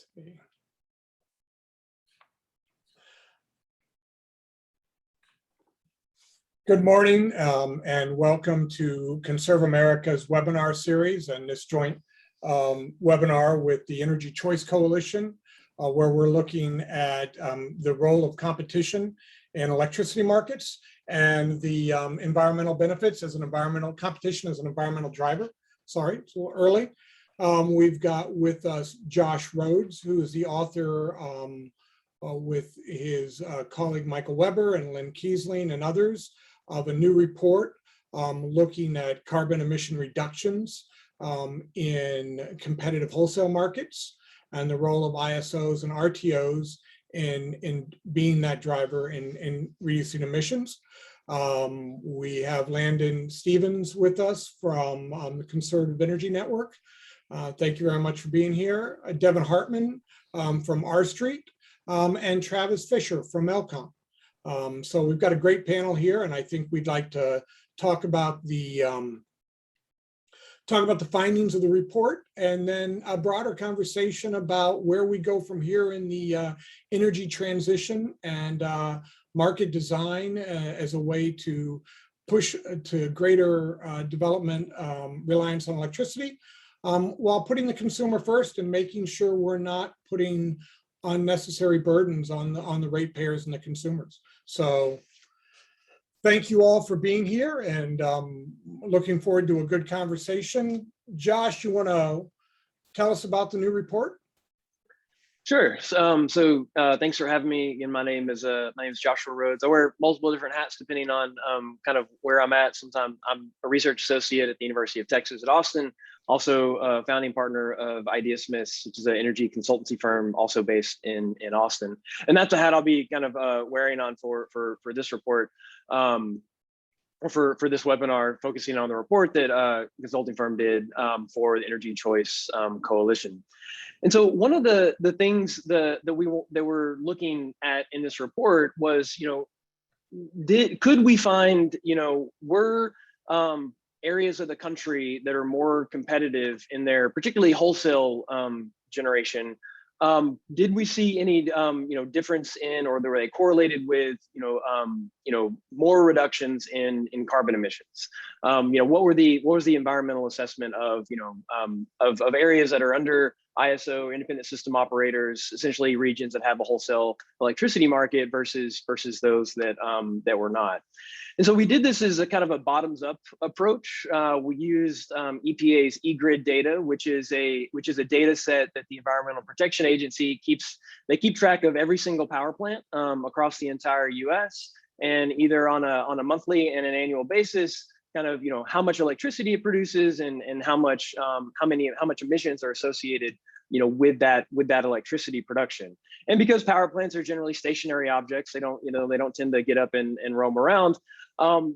see. Good morning and welcome to ConservAmerica's webinar series and this joint webinar with the Energy Choice Coalition, where we're looking at the role of competition in electricity markets and the environmental benefits as an environmental competition as an environmental driver. Sorry, it's a little early. We've got with us Josh Rhodes, who is the author with his colleague Michael Weber and Lynn Kiesling and others of a new report looking at carbon emission reductions in competitive wholesale markets and the role of ISOs and RTOs in being that driver in reducing emissions. We have Landon Stevens with us from the Conservative Energy Network. Thank you very much for being here. Devin Hartman from R Street and Travis Fisher from Elcom. So we've got a great panel here, and I think we'd like to talk about the findings of the report, and then a broader conversation about where we go from here in the energy transition and market design as a way to push to greater development reliance on electricity, while putting the consumer first and making sure we're not putting unnecessary burdens on the ratepayers and the consumers. So thank you all for being here, and looking forward to a good conversation. Josh, you want to tell us about the new report? Sure. So thanks for having me. Again, my name is Joshua Rhodes. I wear multiple different hats depending on kind of where I'm at. Sometimes I'm a research associate at the University of Texas at Austin, also a founding partner of IdeaSmiths, which is an energy consultancy firm also based in Austin. And that's a hat I'll be kind of wearing on for this report, for this webinar, focusing on the report that consulting firm did for the Energy Choice Coalition. And so one of the things that we're looking at in this report was, could we find, were areas of the country that are more competitive in their particularly wholesale generation? Did we see any difference in, or were they correlated with more reductions in carbon emissions? What was the environmental assessment of of areas that are under ISO, independent system operators, essentially regions that have a wholesale electricity market versus those that were not? And so we did this as a kind of a bottoms-up approach. We used EPA's eGrid data, which is a data set that the Environmental Protection Agency keeps. They keep track of every single power plant across the entire U.S. and either on a monthly and an annual basis, kind of how much electricity it produces and how much emissions are associated with that electricity production. And because power plants are generally stationary objects, they don't tend to get up and roam around.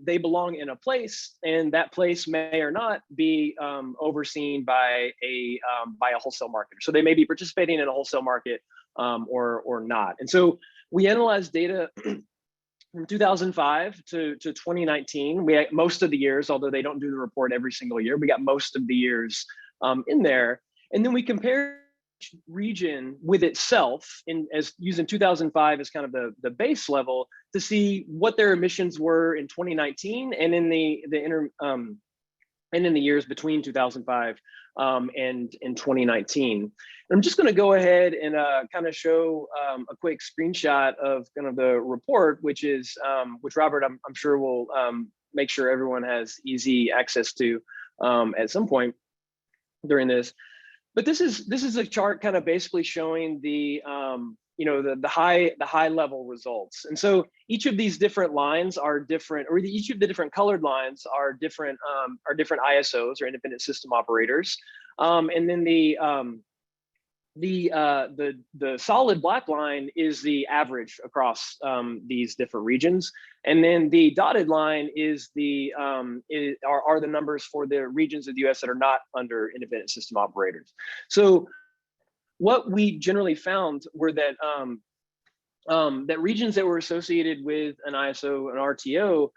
They belong in a place, and that place may or not be overseen by a wholesale market. So they may be participating in a wholesale market or not. And so we analyzed data from 2005 to 2019. We had most of the years, although they don't do the report every single year. We got most of the years in there, and then we compared each region with itself as using 2005 as kind of the base level to see what their emissions were in 2019 and in the years between 2005 and in 2019. And I'm just going to go ahead and kind of show a quick screenshot of kind of the report, which Robert, I'm sure will make sure everyone has easy access to at some point during this. But this is a chart kind of basically showing the the high level results. And so each of these different lines are different, or each of the different colored lines are different ISOs, or independent system operators. And then the solid black line is the average across these different regions, and then the dotted line is are the numbers for the regions of the U.S. that are not under independent system operators. So what we generally found were that that regions that were associated with an ISO and RTO,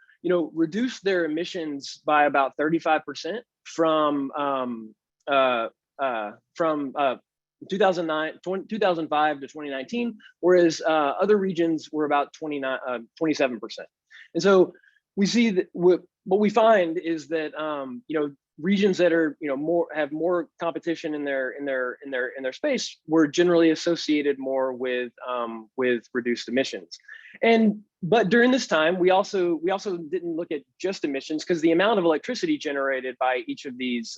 reduced their emissions by about 35% from 2005 to 2019, whereas other regions were about 27%. And so we see that what we find is that regions that are have more competition in their space were generally associated more with reduced emissions. But during this time, we also didn't look at just emissions, because the amount of electricity generated by each of these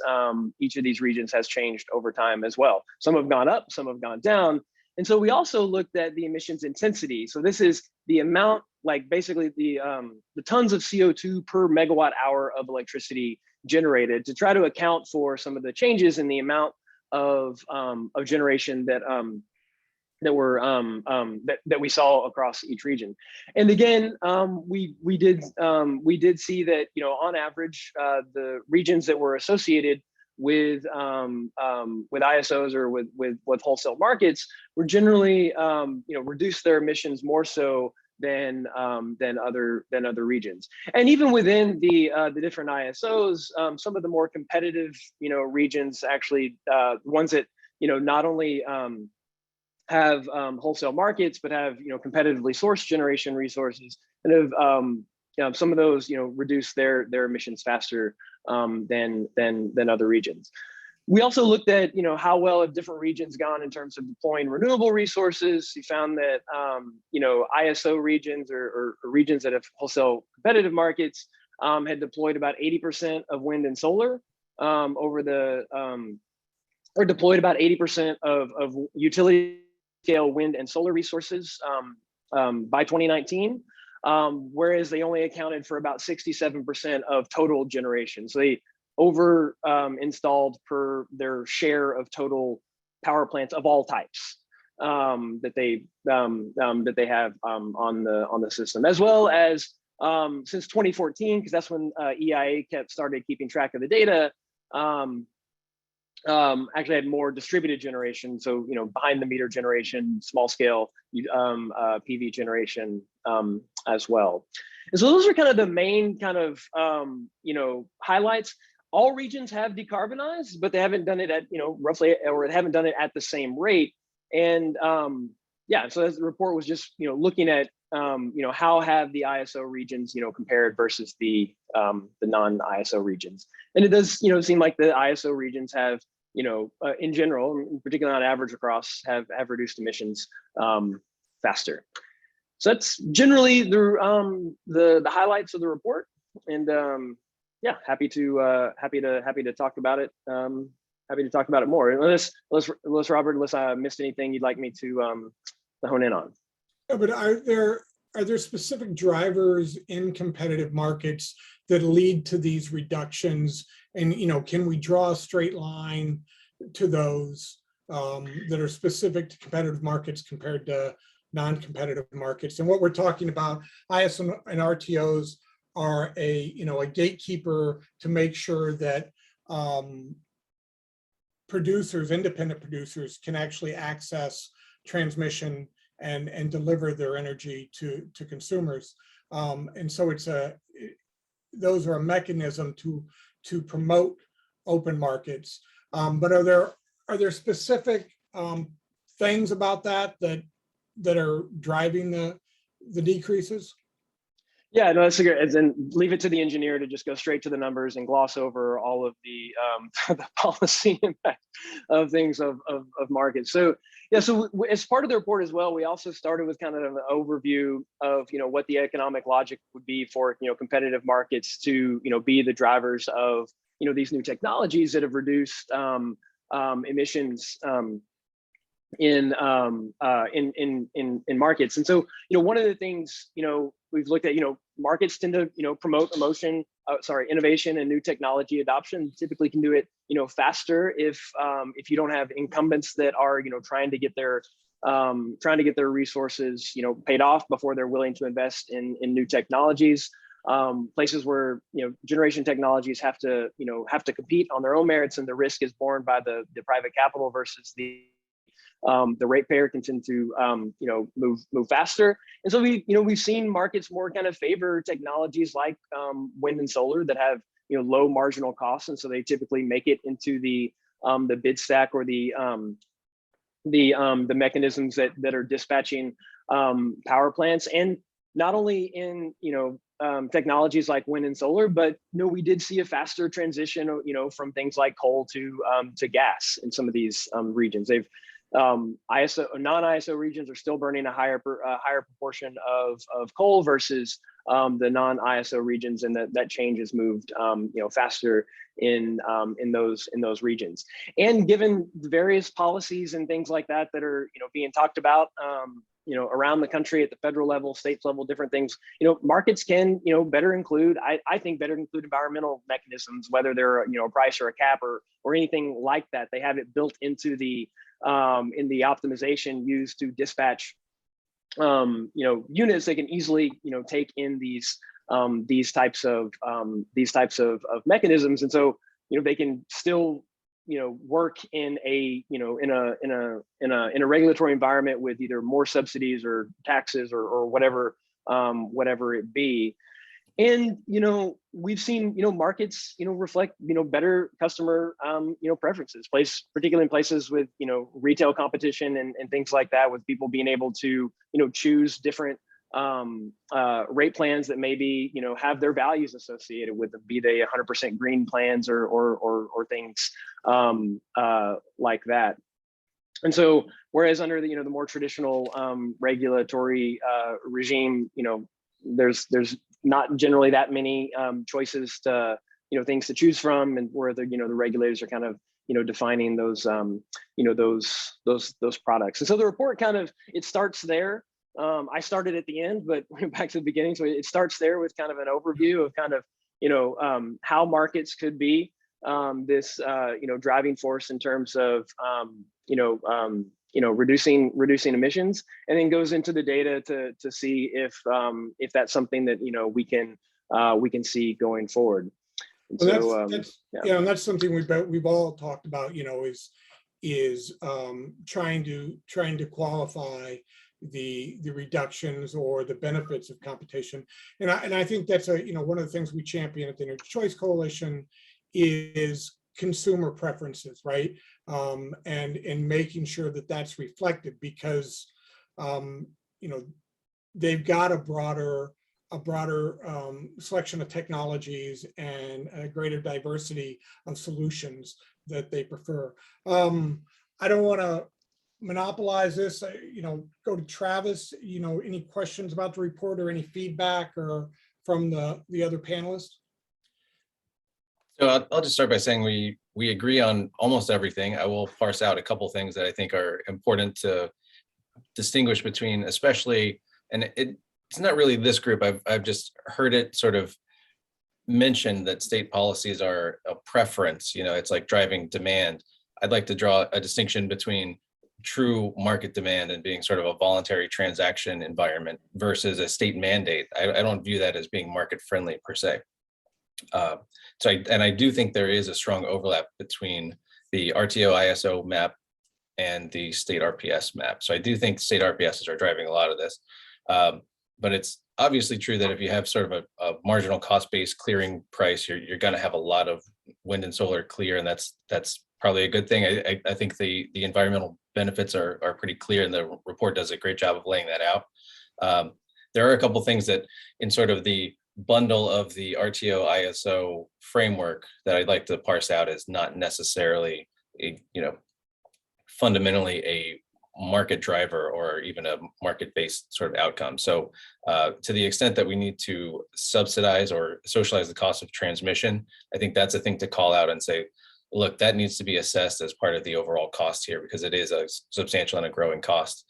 regions has changed over time as well. Some have gone up, some have gone down. And so we also looked at the emissions intensity. So this is the amount, like basically the tons of CO2 per megawatt hour of electricity generated, to try to account for some of the changes in the amount of generation that we saw across each region. And again, we did see that on average, the regions that were associated with ISOs or with wholesale markets were generally reduced their emissions more so than other regions. And even within the different ISOs, some of the more competitive regions, actually ones that not only have wholesale markets but have competitively sourced generation resources, and have some of those reduce their emissions faster than other regions. We also looked at how well have different regions gone in terms of deploying renewable resources. We found that ISO regions or regions that have wholesale competitive markets had deployed about 80% of wind and solar or deployed about 80% of utility scale wind and solar resources by 2019, whereas they only accounted for about 67% of total generation. So they over installed per their share of total power plants of all types that they have on the system, as well as since 2014, because that's when EIA started keeping track of the data. Actually had more distributed generation, so behind the meter generation, small scale PV generation as well. And so those are kind of the main kind of highlights. All regions have decarbonized, but they haven't done it at roughly, or they haven't done it at the same rate. And yeah, so as the report was just looking at how have the ISO regions compared versus the non-ISO regions. And it does seem like the ISO regions have in general, particularly on average across, have reduced emissions faster. So that's generally the highlights of the report. And yeah, happy to talk about it. Happy to talk about it more. Unless Robert, unless I missed anything you'd like me to hone in on. Yeah, but are there specific drivers in competitive markets that lead to these reductions? And can we draw a straight line to those that are specific to competitive markets compared to non-competitive markets? And what we're talking about, ISO and RTOs are a gatekeeper to make sure that independent producers can actually access transmission and deliver their energy to consumers. And so those are a mechanism to promote open markets. But are there specific things about that are driving the decreases? Yeah, no, that's a good. And then leave it to the engineer to just go straight to the numbers and gloss over all of the policy impact of things of markets. So yeah, so as part of the report as well, we also started with kind of an overview of what the economic logic would be for competitive markets to be the drivers of these new technologies that have reduced emissions in markets. And so one of the things we've looked at, markets tend to promote innovation and new technology adoption. Typically can do it faster if you don't have incumbents that are trying to get their resources paid off before they're willing to invest in new technologies. Places where generation technologies have to compete on their own merits, and the risk is borne by the private capital versus the ratepayer can tend to move faster. And so we've seen markets more kind of favor technologies like wind and solar that have low marginal costs, and so they typically make it into the bid stack or the the mechanisms that are dispatching power plants, and not only in technologies like wind and solar, but we did see a faster transition from things like coal to gas in some of these regions. They've ISO non-ISO regions are still burning a higher proportion of coal versus the non-ISO regions, and that change has moved faster in those regions. And given the various policies and things like that are being talked about around the country at the federal level, state level, different things, markets can better include, I think better include environmental mechanisms, whether they're a price or a cap or anything like that. They have it built into the in the optimization used to dispatch units. They can easily take in these types of mechanisms, and so they can still work in a in a regulatory environment with either more subsidies or taxes or whatever it be. And we've seen markets reflect better customer preferences, particularly in places with retail competition and things like that, with people being able to choose different rate plans that maybe have their values associated with them, be they 100% green plans or things like that. And so whereas under the more traditional regulatory regime, there's not generally that many choices to things to choose from, and where the the regulators are kind of defining those those products. And so the report it starts there. I started at the end, but back to the beginning. So it starts there with kind of an overview of how markets could be this driving force in terms of reducing emissions, and then goes into the data to see if that's something that we can see going forward. And well, and that's something we've all talked about. Is trying to qualify the reductions or the benefits of competition, and I think that's one of the things we champion at the Energy Choice Coalition is consumer preferences, right? And making sure that that's reflected, because they've got a broader selection of technologies and a greater diversity of solutions that they prefer. I don't want to monopolize this. Go to Travis. Any questions about the report or any feedback or from the other panelists? So I'll just start by saying we agree on almost everything. I will parse out a couple things that I think are important to distinguish between, especially, and it's not really this group. I've just heard it sort of mentioned that state policies are a preference. It's like driving demand. I'd like to draw a distinction between true market demand and being sort of a voluntary transaction environment versus a state mandate. I don't view that as being market friendly per se. So I do think there is a strong overlap between the RTO ISO map and the state RPS map. So I do think state RPSs are driving a lot of this. But it's obviously true that if you have sort of a marginal cost-based clearing price, you're going to have a lot of wind and solar clear, and that's probably a good thing. I think the environmental benefits are pretty clear, and the report does a great job of laying that out. There are a couple things that in sort of the bundle of the RTO ISO framework that I'd like to parse out as not necessarily fundamentally a market driver or even a market-based sort of outcome. So to the extent that we need to subsidize or socialize the cost of transmission, I think that's a thing to call out and say, look, that needs to be assessed as part of the overall cost here, because it is a substantial and a growing cost.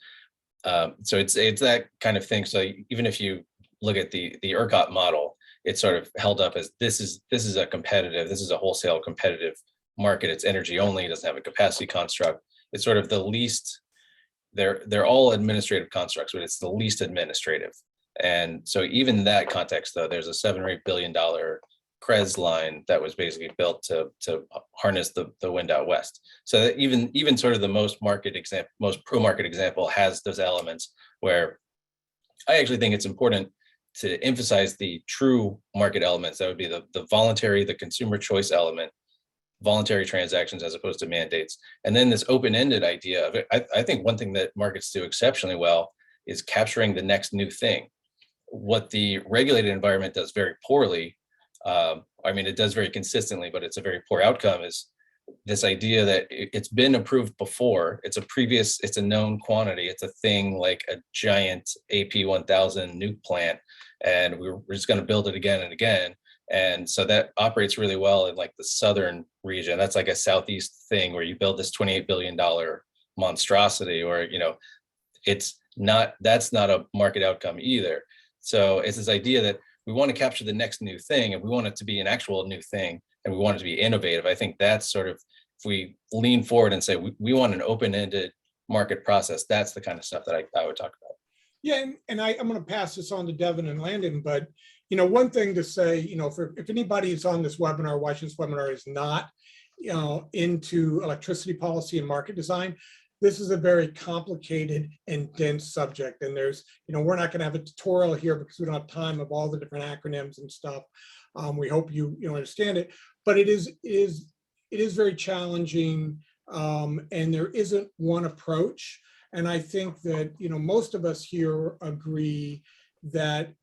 So it's that kind of thing. So even if you look at the ERCOT model, it's sort of held up as this is a wholesale competitive market. It's energy only, it doesn't have a capacity construct. It's sort of the least, they're all administrative constructs, but it's the least administrative. And so even in that context, though, there's a $7 or $8 billion CREZ line that was basically built to harness the wind out west. So that even sort of the most pro-market example has those elements where I actually think it's important to emphasize the true market elements. That would be the voluntary, the consumer choice element, voluntary transactions as opposed to mandates. And then this open-ended idea of it, I think one thing that markets do exceptionally well is capturing the next new thing. What the regulated environment does very poorly, I mean, it does very consistently, but it's a very poor outcome, is this idea that it's been approved before. It's a known quantity. It's a thing like a giant AP1000 nuke plant, and we're just going to build it again and again. And so that operates really well in like the southern region. That's like a southeast thing where you build this $28 billion monstrosity, or, you know, that's not a market outcome either. So it's this idea that we want to capture the next new thing, and we want it to be an actual new thing, and we want it to be innovative. I think that's sort of, if we lean forward and say we want an open-ended market process, that's the kind of stuff that I would talk about. Yeah, and I'm going to pass this on to Devin and Landon, but you know, one thing to say, you know, if anybody is on this webinar, watching this webinar, is not, you know, into electricity policy and market design, this is a very complicated and dense subject. And there's, you know, we're not going to have a tutorial here because we don't have time of all the different acronyms and stuff. We hope you understand it, but it is very challenging, and there isn't one approach. And I think that, you know, most of us here agree that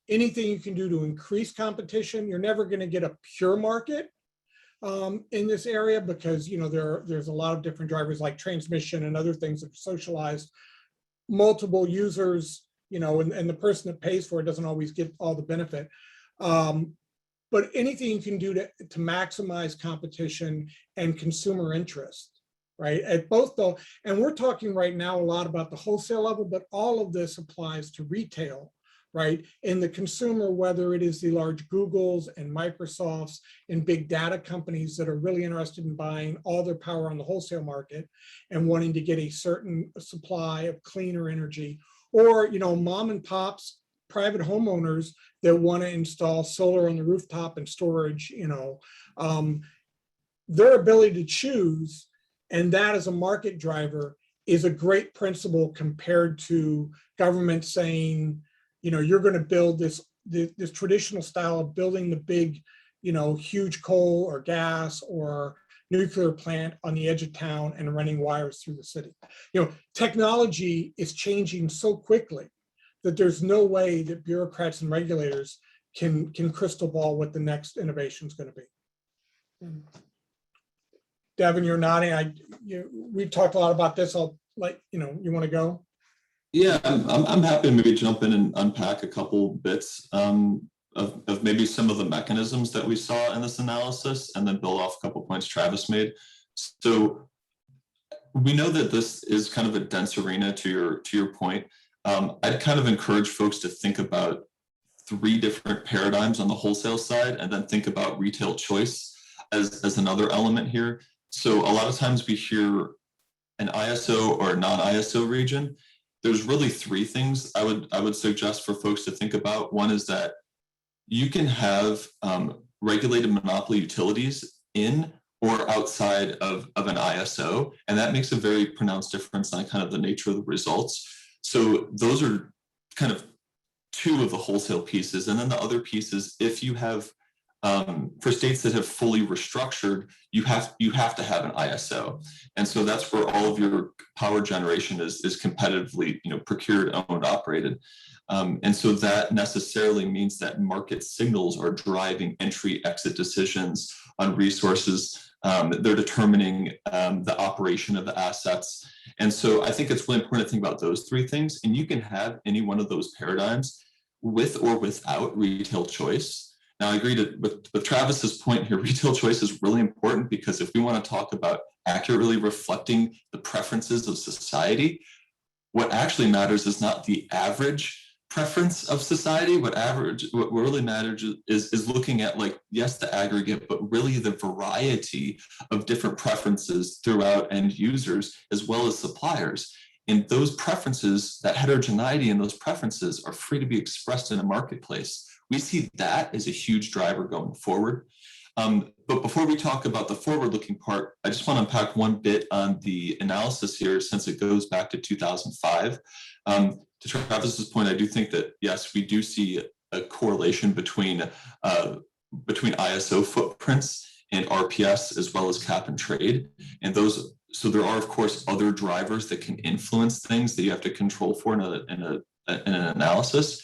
anything you can do to increase competition, you're never going to get a pure market in this area, because, you know, there's a lot of different drivers like transmission and other things that are socialized, multiple users, you know, and the person that pays for it doesn't always get all the benefit. But anything you can do to maximize competition and consumer interest, right? At both though, and we're talking right now a lot about the wholesale level, but all of this applies to retail, right? In the consumer, whether it is the large Googles and Microsofts and big data companies that are really interested in buying all their power on the wholesale market and wanting to get a certain supply of cleaner energy, or, you know, mom and pops, private homeowners that want to install solar on the rooftop and storage, you know, their ability to choose, and that as a market driver is a great principle compared to government saying, you know, you're going to build this traditional style of building the big, you know, huge coal or gas or nuclear plant on the edge of town and running wires through the city. You know, technology is changing so quickly that there's no way that bureaucrats and regulators can crystal ball what the next innovation is going to be. Devin, you're nodding. We've talked a lot about this. I'll let you know. You want to go? Yeah, I'm happy to maybe jump in and unpack a couple bits of maybe some of the mechanisms that we saw in this analysis, and then build off a couple points Travis made. So we know that this is kind of a dense arena, to your point. I'd kind of encourage folks to think about 3 different paradigms on the wholesale side, and then think about retail choice as another element here. So a lot of times we hear an ISO or a non-ISO region. There's really 3 things I would suggest for folks to think about. One is that you can have regulated monopoly utilities in or outside of an ISO, and that makes a very pronounced difference on kind of the nature of the results. So those are kind of 2 of the wholesale pieces. And then the other piece is, if you have, for states that have fully restructured, you have to have an ISO. And so that's where all of your power generation is competitively, you know, procured, owned, operated. And so that necessarily means that market signals are driving entry, exit decisions on resources. They're determining the operation of the assets. And so I think it's really important to think about those 3 things. And you can have any one of those paradigms with or without retail choice. Now, I agree with Travis's point here. Retail choice is really important, because if we want to talk about accurately reflecting the preferences of society, what actually matters is not the average preference of society. What really matters is looking at, like, yes, the aggregate, but really the variety of different preferences throughout end users as well as suppliers. And those preferences, that heterogeneity in those preferences, are free to be expressed in a marketplace. We see that as a huge driver going forward. But before we talk about the forward-looking part, I just want to unpack one bit on the analysis here, since it goes back to 2005. To Travis's point, I do think that, yes, we do see a correlation between ISO footprints and RPS, as well as cap and trade. And those, so there are, of course, other drivers that can influence things that you have to control for in an analysis.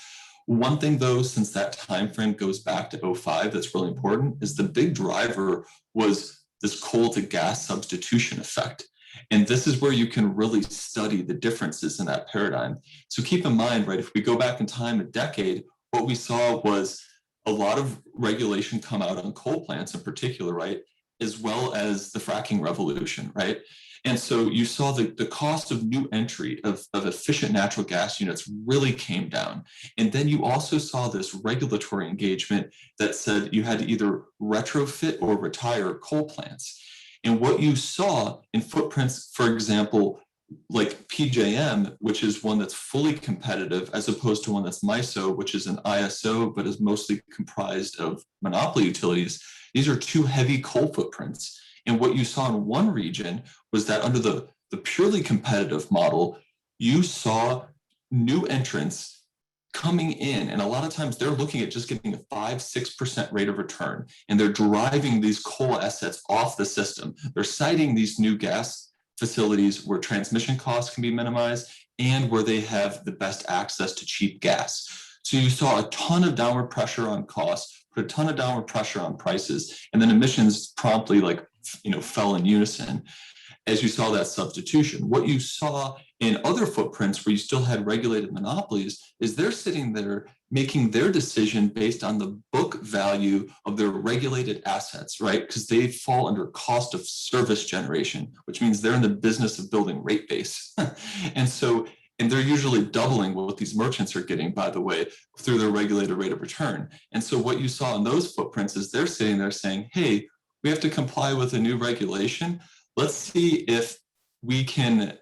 One thing, though, since that time frame goes back to '05, that's really important, is the big driver was this coal to gas substitution effect. And this is where you can really study the differences in that paradigm. So keep in mind, right, if we go back in time a decade, what we saw was a lot of regulation come out on coal plants in particular, right, as well as the fracking revolution, right? And so you saw the cost of new entry of efficient natural gas units really came down. And then you also saw this regulatory engagement that said you had to either retrofit or retire coal plants. And what you saw in footprints, for example, like PJM, which is one that's fully competitive, as opposed to one that's MISO, which is an ISO, but is mostly comprised of monopoly utilities. These are two heavy coal footprints. And what you saw in one region was that under the purely competitive model, you saw new entrants coming in. And a lot of times they're looking at just getting a 5-6% rate of return. And they're driving these coal assets off the system. They're citing these new gas facilities where transmission costs can be minimized and where they have the best access to cheap gas. So you saw a ton of downward pressure on costs, put a ton of downward pressure on prices, and then emissions promptly fell in unison as you saw that substitution. What you saw in other footprints where you still had regulated monopolies is they're sitting there making their decision based on the book value of their regulated assets, right? Because they fall under cost of service generation, which means they're in the business of building rate base. And they're usually doubling what these merchants are getting, by the way, through their regulated rate of return. And so what you saw in those footprints is they're sitting there saying, hey, we have to comply with a new regulation. Let's see if we can,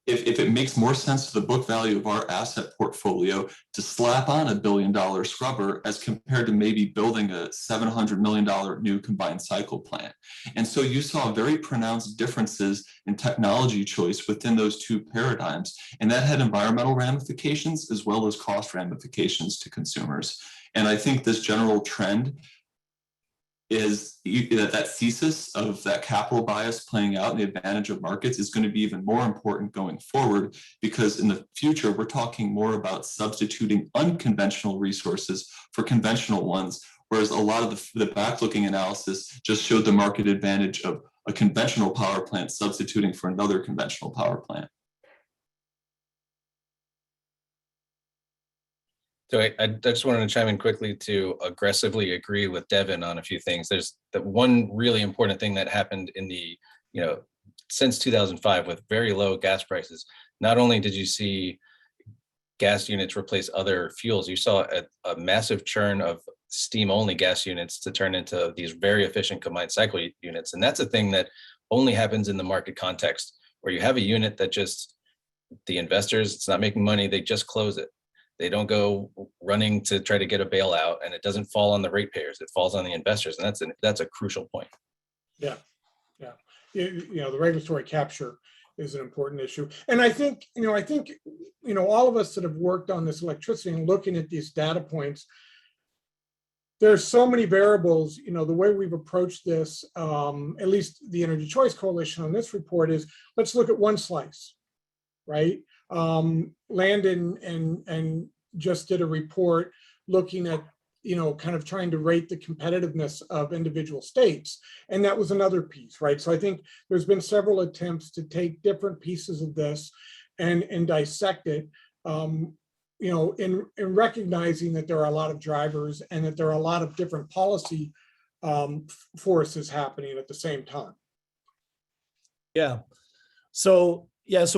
if it makes more sense to the book value of our asset portfolio to slap on $1 billion scrubber as compared to maybe building a $700 million new combined cycle plant. And so you saw very pronounced differences in technology choice within those two paradigms. And that had environmental ramifications as well as cost ramifications to consumers. And I think this general trend is that thesis of that capital bias playing out and the advantage of markets is going to be even more important going forward, because in the future, we're talking more about substituting unconventional resources for conventional ones, whereas a lot of the back-looking analysis just showed the market advantage of a conventional power plant substituting for another conventional power plant. So I just wanted to chime in quickly to aggressively agree with Devin on a few things. There's the one really important thing that happened in the, since 2005 with very low gas prices. Not only did you see gas units replace other fuels, you saw a massive churn of steam-only gas units to turn into these very efficient combined cycle units. And that's a thing that only happens in the market context, where you have a unit that just, the investors, it's not making money, they just close it. They don't go running to try to get a bailout, and it doesn't fall on the ratepayers. It falls on the investors, and that's a crucial point. Yeah. The regulatory capture is an important issue, and I think all of us that have worked on this electricity and looking at these data points, there's so many variables. The way we've approached this, at least the Energy Choice Coalition on this report, is let's look at one slice, right? Landon and just did a report looking at, kind of trying to rate the competitiveness of individual states. And that was another piece, right? So I think there's been several attempts to take different pieces of this and dissect it, in recognizing that there are a lot of drivers and that there are a lot of different policy forces happening at the same time. Yeah. So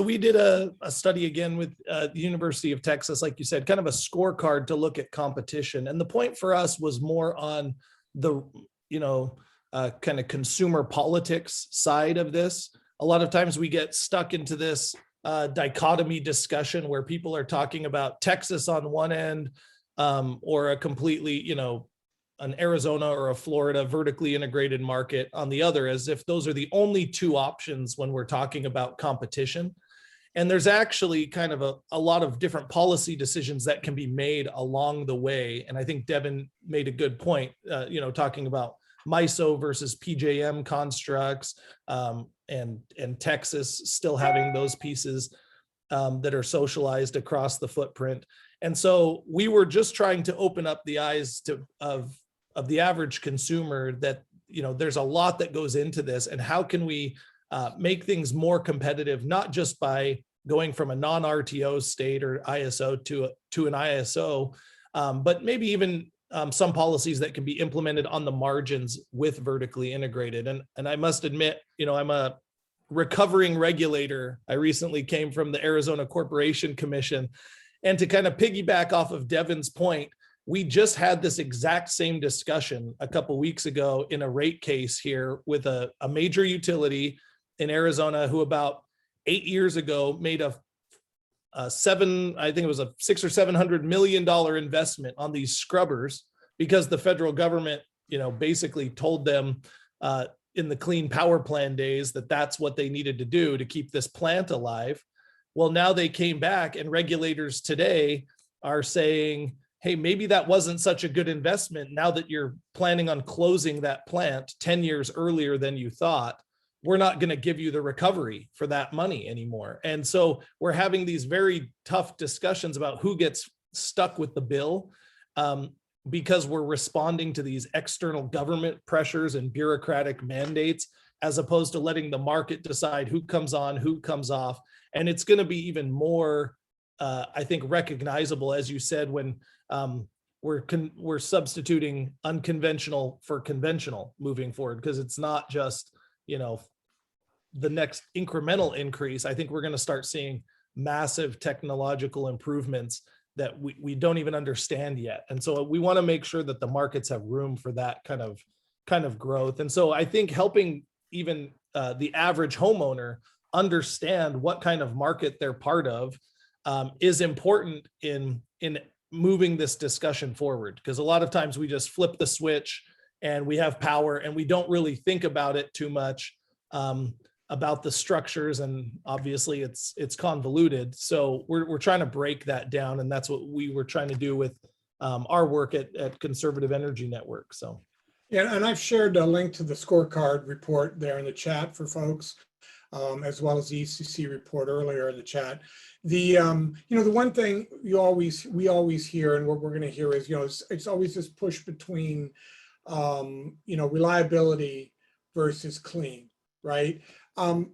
we did a study again with the University of Texas, like you said, kind of a scorecard to look at competition. And the point for us was more on the, kind of consumer politics side of this. A lot of times we get stuck into this dichotomy discussion where people are talking about Texas on one end, or a completely, an Arizona or a Florida vertically integrated market on the other, as if those are the only two options when we're talking about competition. And there's actually kind of a lot of different policy decisions that can be made along the way. And I think Devin made a good point, talking about MISO versus PJM constructs, and Texas still having those pieces that are socialized across the footprint. And so we were just trying to open up the eyes of the average consumer that, there's a lot that goes into this, and how can we make things more competitive, not just by going from a non-RTO state or ISO to an ISO, but maybe even some policies that can be implemented on the margins with vertically integrated. And I must admit, I'm a recovering regulator. I recently came from the Arizona Corporation Commission. And to kind of piggyback off of Devin's point, we just had this exact same discussion a couple weeks ago in a rate case here with a major utility in Arizona who about 8 years ago made I think it was a $600 or $700 million investment on these scrubbers because the federal government, basically told them in the Clean Power Plan days that that's what they needed to do to keep this plant alive. Well, now they came back, and regulators today are saying, hey, maybe that wasn't such a good investment now that you're planning on closing that plant 10 years earlier than you thought. We're not going to give you the recovery for that money anymore. And so we're having these very tough discussions about who gets stuck with the bill, because we're responding to these external government pressures and bureaucratic mandates, as opposed to letting the market decide who comes on, who comes off. And it's going to be even more, I think, recognizable, as you said, when we're substituting unconventional for conventional moving forward, because it's not just, the next incremental increase. I think we're going to start seeing massive technological improvements that we don't even understand yet. And so we want to make sure that the markets have room for that kind of growth. And so I think helping even the average homeowner understand what kind of market they're part of is important in moving this discussion forward, because a lot of times we just flip the switch and we have power and we don't really think about it too much, about the structures, and obviously it's convoluted. So we're trying to break that down, and that's what we were trying to do with our work at Conservative Energy Network. So yeah, and I've shared a link to the scorecard report there in the chat for folks, as well as the ECC report earlier in the chat. The the one thing we always hear, and what we're going to hear is, it's always this push between reliability versus clean, right? And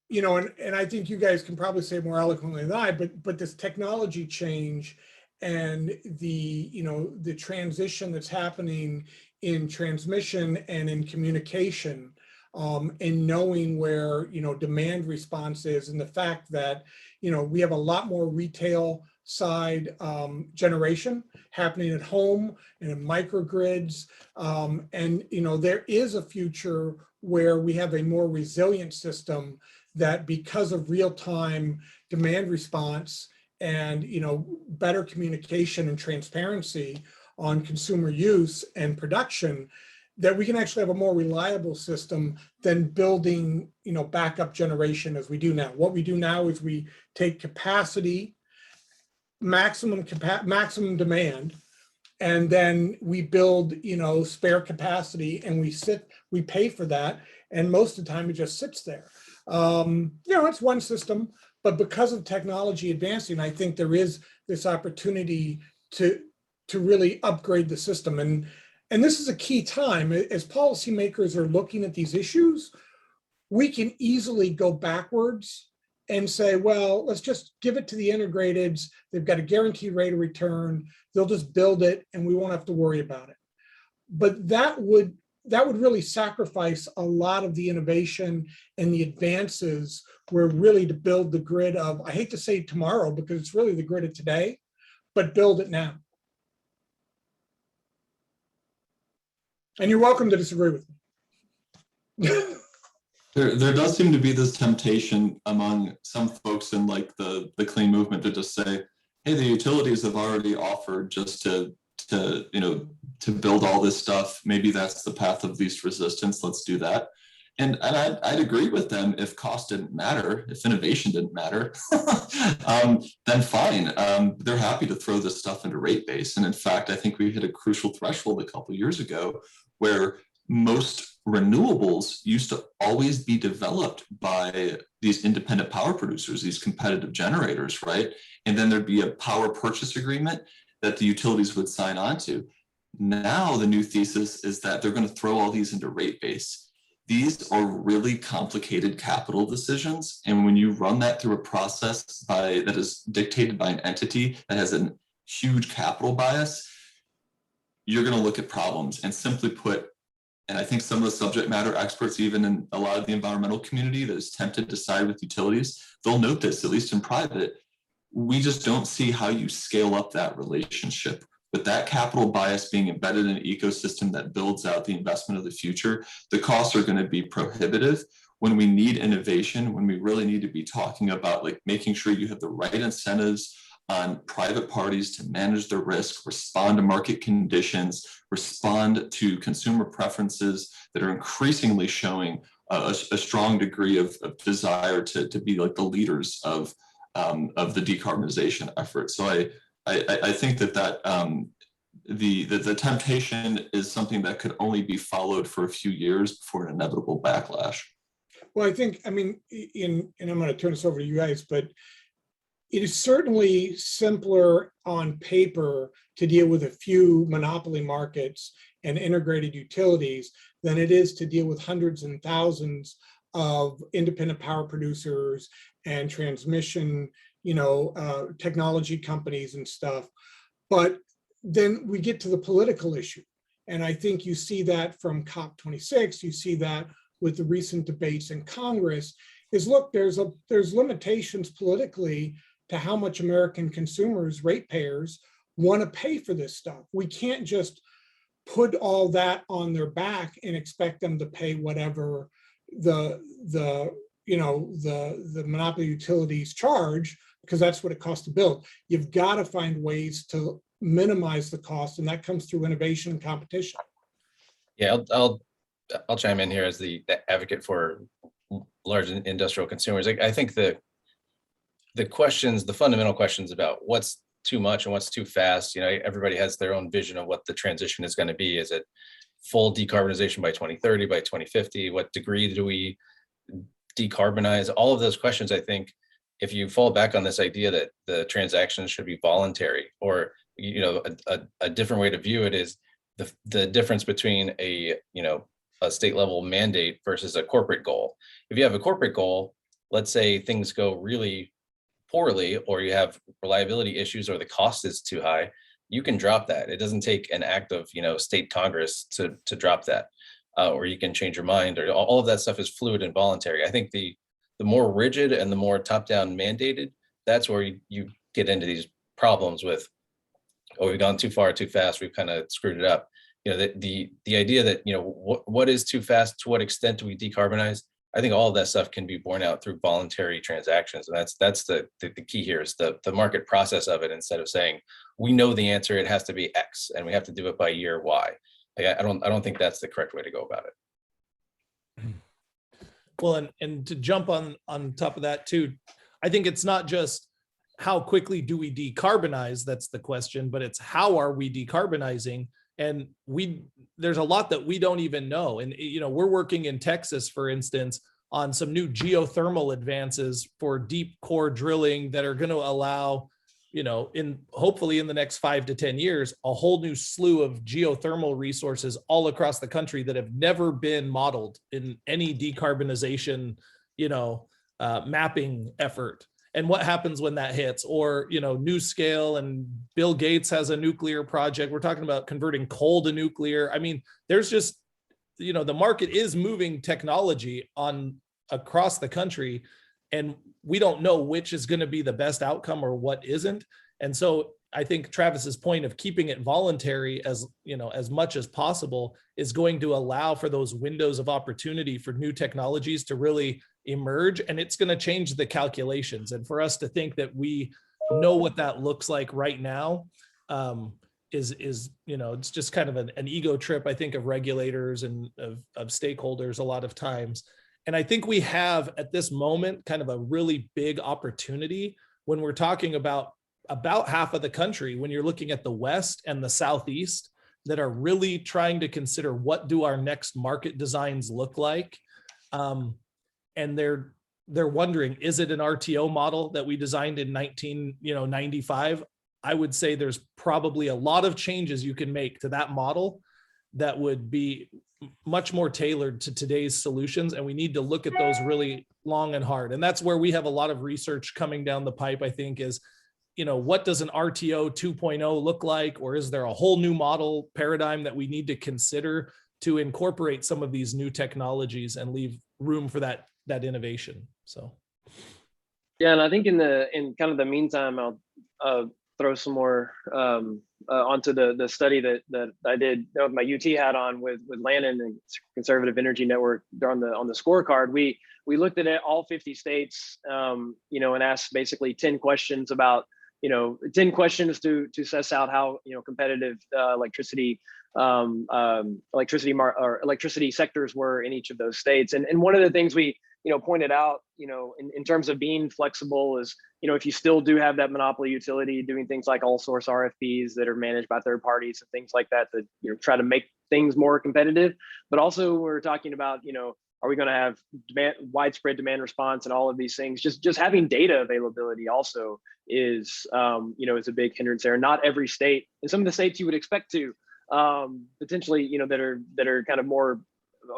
I think you guys can probably say more eloquently than I, but this technology change and the transition that's happening in transmission and in communication, and knowing where demand response is, and the fact that we have a lot more retail side generation happening at home and in microgrids, and there is a future where we have a more resilient system that, because of real-time demand response and better communication and transparency on consumer use and production, that we can actually have a more reliable system than building backup generation as we do now. What we do now is we take capacity, maximum demand, and then we build spare capacity, and we pay for that, and most of the time it just sits there. It's one system, but because of technology advancing, I think there is this opportunity to really upgrade the system. And this is a key time. As policymakers are looking at these issues, we can easily go backwards and say, well, let's just give it to the integrateds. They've got a guaranteed rate of return. They'll just build it and we won't have to worry about it. But that would really sacrifice a lot of the innovation and the advances were really to build the grid of, I hate to say tomorrow because it's really the grid of today, but build it now. And you're welcome to disagree with me. There does seem to be this temptation among some folks in like the clean movement to just say, hey, the utilities have already offered just to build all this stuff. Maybe that's the path of least resistance. Let's do that. And I'd agree with them if cost didn't matter, if innovation didn't matter, then fine. They're happy to throw this stuff into rate base. And in fact, I think we hit a crucial threshold a couple of years ago where most renewables used to always be developed by these independent power producers, these competitive generators, right? And then there'd be a power purchase agreement that the utilities would sign on to. Now the new thesis is that they're going to throw all these into rate base. These are really complicated capital decisions. And when you run that through a process that is dictated by an entity that has a huge capital bias, you're going to look at problems. And simply put, and I think some of the subject matter experts, even in a lot of the environmental community that is tempted to side with utilities, they'll note this, at least in private. We just don't see how you scale up that relationship. With that capital bias being embedded in an ecosystem that builds out the investment of the future, the costs are going to be prohibitive. When we need innovation, when we really need to be talking about like making sure you have the right incentives on private parties to manage their risk, respond to market conditions, respond to consumer preferences that are increasingly showing a strong degree of desire to be like the leaders of the decarbonization effort. So I think that the temptation is something that could only be followed for a few years before an inevitable backlash. Well, I think, I mean, and I'm going to turn this over to you guys, but it is certainly simpler on paper to deal with a few monopoly markets and integrated utilities than it is to deal with hundreds and thousands of independent power producers and transmission, technology companies and stuff. But then we get to the political issue. And I think you see that from COP26, you see that with the recent debates in Congress, is look, there's limitations politically to how much American consumers, ratepayers, want to pay for this stuff. We can't just put all that on their back and expect them to pay whatever the monopoly utilities charge, because that's what it costs to build. You've got to find ways to minimize the cost, and that comes through innovation and competition. Yeah, I'll chime in here as the advocate for large industrial consumers. I think the fundamental questions about what's too much and what's too fast, everybody has their own vision of what the transition is going to be. Is it full decarbonization by 2030, by 2050? What degree do we decarbonize? All of those questions, I think, if you fall back on this idea that the transactions should be voluntary, or a different way to view it is the difference between a state level mandate versus a corporate goal. If you have a corporate goal, let's say things go really poorly, or you have reliability issues, or the cost is too high, you can drop that. It doesn't take an act of state Congress to drop that, or you can change your mind, or all of that stuff is fluid and voluntary. I think the more rigid and the more top-down mandated, that's where you get into these problems with, we've gone too far, too fast, we've kind of screwed it up. The idea that what is too fast, to what extent do we decarbonize? I think all of that stuff can be borne out through voluntary transactions, and that's the key here, is the market process of it. Instead of saying we know the answer, it has to be X, and we have to do it by year Y. I don't think that's the correct way to go about it. Well, and to jump on top of that too, I think it's not just how quickly do we decarbonize that's the question, but it's how are we decarbonizing? And there's a lot that we don't even know. And we're working in Texas, for instance, on some new geothermal advances for deep core drilling that are going to allow, hopefully in the next 5 to 10 years, a whole new slew of geothermal resources all across the country that have never been modeled in any decarbonization, mapping effort. And what happens when that hits? Or, NuScale, and Bill Gates has a nuclear project. We're talking about converting coal to nuclear. I mean, there's just, the market is moving technology across the country, and we don't know which is going to be the best outcome or what isn't. And so I think Travis's point of keeping it voluntary as much as possible is going to allow for those windows of opportunity for new technologies to really emerge, and it's going to change the calculations. And for us to think that we know what that looks like right now is it's just kind of an ego trip, I think, of regulators and of stakeholders a lot of times. And I think we have at this moment kind of a really big opportunity when we're talking about half of the country, when you're looking at the West and the Southeast, that are really trying to consider what do our next market designs look like. And they're wondering, is it an RTO model that we designed in 1995? I would say there's probably a lot of changes you can make to that model that would be much more tailored to today's solutions. And we need to look at those really long and hard. And that's where we have a lot of research coming down the pipe, I think, is, what does an RTO 2.0 look like? Or is there a whole new model paradigm that we need to consider to incorporate some of these new technologies and leave room for that innovation? So. Yeah, and I think in kind of the meantime, I'll throw some more onto the study that I did with my UT hat on with Landon and Conservative Energy Network on the scorecard. We looked at all 50 states, and asked basically 10 questions about, 10 questions to suss out how competitive electricity sectors were in each of those states. And one of the things we pointed out, in terms of being flexible is, if you still do have that monopoly utility doing things like all source RFPs that are managed by third parties and things like that, try to make things more competitive. But also we're talking about, are we going to have widespread demand response and all of these things? Just having data availability also is, is a big hindrance there. Not every state, and some of the states you would expect to potentially, that are kind of more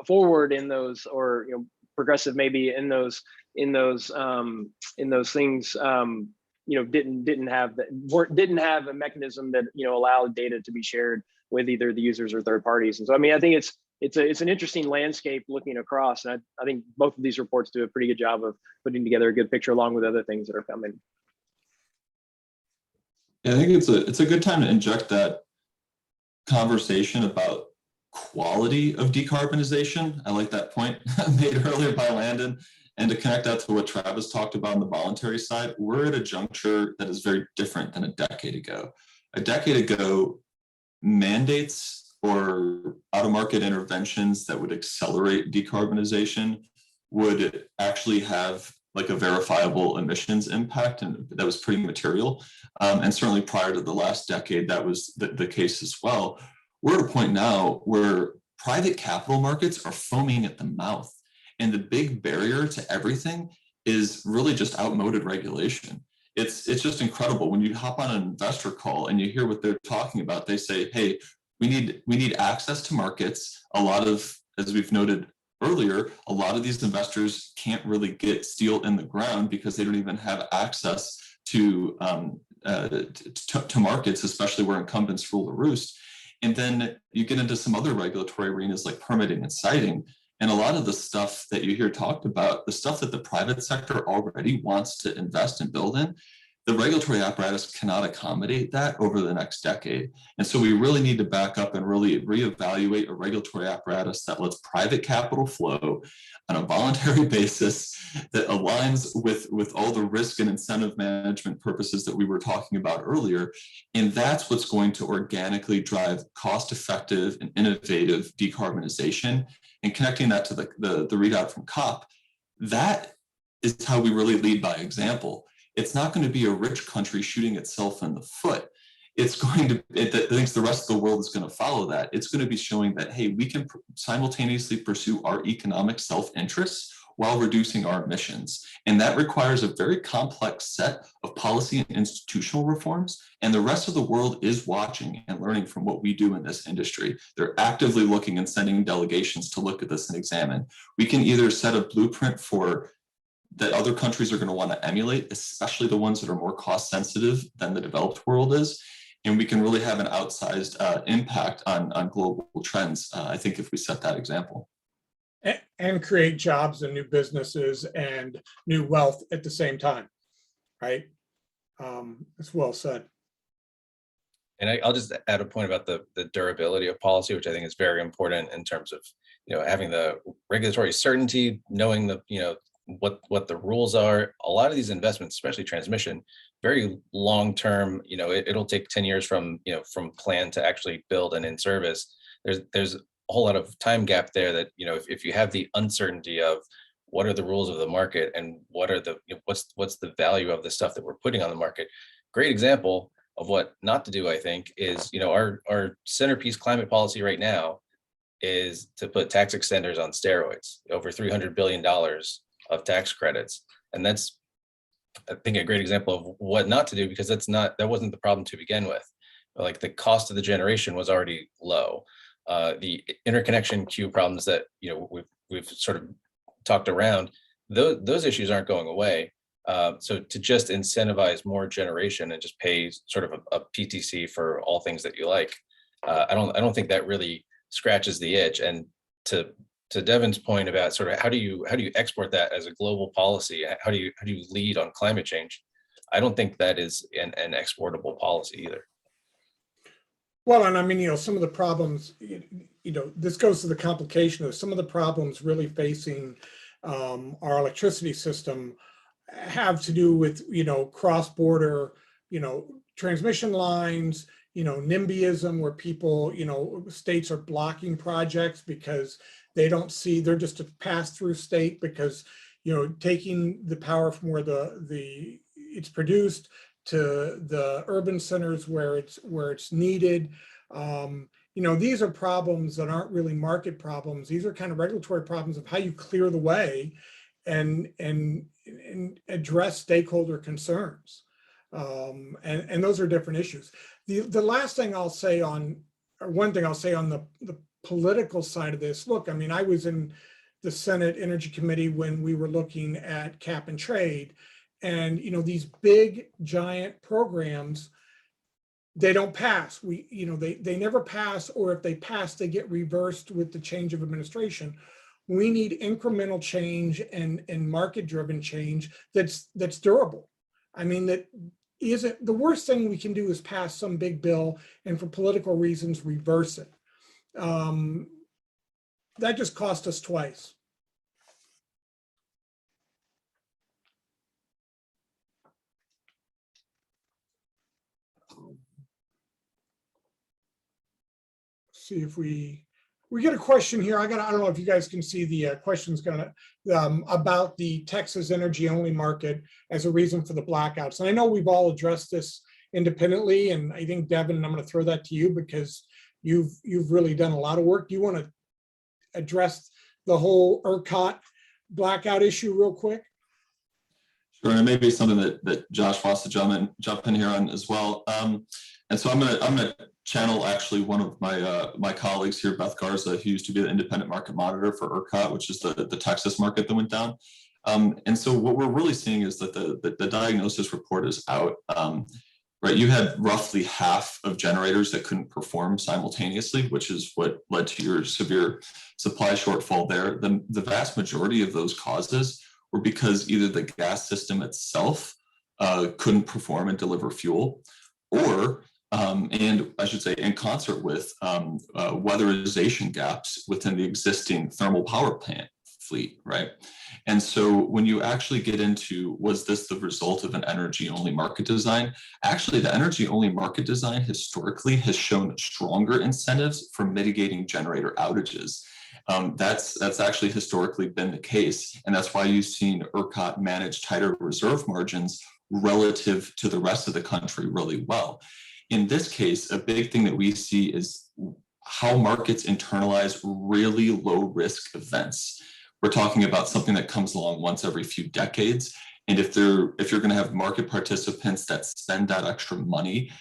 forward in those, or progressive maybe in those things, didn't have a mechanism that allowed data to be shared with either the users or third parties. And so, I think it's an interesting landscape looking across, and I think both of these reports do a pretty good job of putting together a good picture along with other things that are coming. Yeah, I think it's a good time to inject that conversation about quality of decarbonization. I like that point made earlier by Landon. And to connect that to what Travis talked about on the voluntary side, we're at a juncture that is very different than a decade ago. A decade ago, mandates or out-of-market interventions that would accelerate decarbonization would actually have like a verifiable emissions impact, and that was pretty material. And certainly prior to the last decade, that was the case as well. We're at a point now where private capital markets are foaming at the mouth. And the big barrier to everything is really just outmoded regulation. It's just incredible when you hop on an investor call and you hear what they're talking about. They say, hey, we need access to markets. A lot of, as we've noted earlier, a lot of these investors can't really get steel in the ground because they don't even have access to markets, especially where incumbents rule the roost. And then you get into some other regulatory arenas like permitting and siting. And a lot of the stuff that you hear talked about, the stuff that the private sector already wants to invest and build in, the regulatory apparatus cannot accommodate that over the next decade. And so we really need to back up and really reevaluate a regulatory apparatus that lets private capital flow on a voluntary basis that aligns with all the risk and incentive management purposes that we were talking about earlier. And that's what's going to organically drive cost-effective and innovative decarbonization. And connecting that to the readout from COP, that is how we really lead by example. It's not going to be a rich country shooting itself in the foot. It's going to, I think the rest of the world is going to follow that. It's going to be showing that, hey, we can simultaneously pursue our economic self-interests while reducing our emissions. And that requires a very complex set of policy and institutional reforms. And the rest of the world is watching and learning from what we do in this industry. They're actively looking and sending delegations to look at this and examine. We can either set a blueprint for that other countries are going to want to emulate, especially the ones that are more cost sensitive than the developed world is. And we can really have an outsized impact on global trends, I think, if we set that example. And create jobs and new businesses and new wealth at the same time, right? That's well said. And I'll just add a point about the durability of policy, which I think is very important in terms of having the regulatory certainty, knowing what the rules are. A lot of these investments, especially transmission, very long term. It'll take 10 years from plan to actually build and in service. There's a whole lot of time gap there that if you have the uncertainty of what are the rules of the market and what are the what's the value of the stuff that we're putting on the market. Great example, of what not to do, I think, is, our centerpiece climate policy right now is to put tax extenders on steroids, over $300 billion of tax credits. And that's, I think, a great example of what not to do, because that wasn't the problem to begin with. Like, the cost of the generation was already low. The interconnection queue problems that, we've sort of talked around, those issues aren't going away. So to just incentivize more generation and just pay sort of a PTC for all things that you like, I don't think that really scratches the itch. And to Devin's point about sort of how do you export that as a global policy? How do you lead on climate change? I don't think that is an exportable policy either. Well, and I mean, some of the problems, this goes to the complication of some of the problems really facing our electricity system have to do with, cross-border, transmission lines, NIMBYism, where people, states are blocking projects because they don't see, they're just a pass-through state because, taking the power from where it's produced to the urban centers where it's needed. These are problems that aren't really market problems. These are kind of regulatory problems of how you clear the way and address stakeholder concerns. And those are different issues. The last thing I'll say on, or one thing I'll say on the political side of this, look, I mean, I was in the Senate Energy Committee when we were looking at cap and trade, and these big giant programs, they don't pass. They never pass, or if they pass, they get reversed with the change of administration. We need incremental change and market-driven change that's durable. I mean, that isn't the worst thing we can do is pass some big bill and for political reasons reverse it. That just cost us twice. See if we get a question here. I don't know if you guys can see the questions about the Texas energy only market as a reason for the blackouts. And I know we've all addressed this independently, and I think, Devin, I'm going to throw that to you because you've really done a lot of work. Do you want to address the whole ERCOT blackout issue real quick? Sure, and maybe something that Josh wants to jump in here on as well. And so I'm gonna channel actually one of my colleagues here, Beth Garza, who used to be the independent market monitor for ERCOT, which is the Texas market that went down. And so what we're really seeing is that the diagnosis report is out. Right, you had roughly half of generators that couldn't perform simultaneously, which is what led to your severe supply shortfall there. The vast majority of those causes were because either the gas system itself couldn't perform and deliver fuel, or and I should say in concert with weatherization gaps within the existing thermal power plant fleet, right? And so when you actually get into, was this the result of an energy only market design? Actually, the energy only market design historically has shown stronger incentives for mitigating generator outages. That's actually historically been the case. And that's why you've seen ERCOT manage tighter reserve margins relative to the rest of the country really well. In this case, a big thing that we see is how markets internalize really low risk events. We're talking about something that comes along once every few decades. And if you're going to have market participants that spend that extra money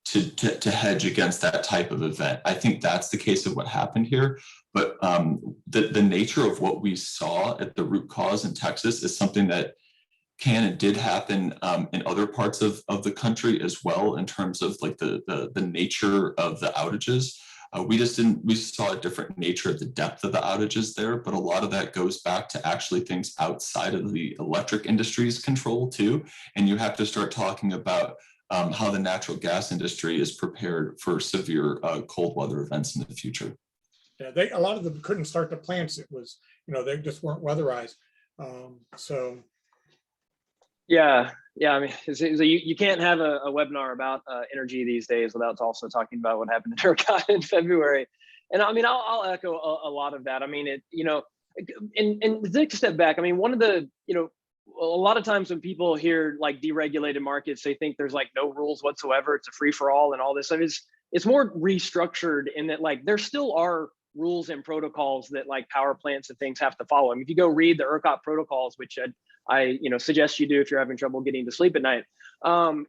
to hedge against that type of event, I think that's the case of what happened here. But the nature of what we saw at the root cause in Texas is something that can and did happen in other parts of the country as well, in terms of like the nature of the outages. We saw a different nature of the depth of the outages there, but a lot of that goes back to actually things outside of the electric industry's control too. And you have to start talking about how the natural gas industry is prepared for severe cold weather events in the future. Yeah, a lot of them couldn't start the plants. It was, they just weren't weatherized. So. Yeah. I mean, you can't have a webinar about energy these days without also talking about what happened in ERCOT in February. And I mean, I'll echo a lot of that. I mean, and to take a step back, I mean, one of the, a lot of times when people hear like deregulated markets, they think there's like no rules whatsoever. It's a free for all and all this stuff. It's more restructured in that like there still are rules and protocols that like power plants and things have to follow. I mean, if you go read the ERCOT protocols, which I suggest you do if you're having trouble getting to sleep at night,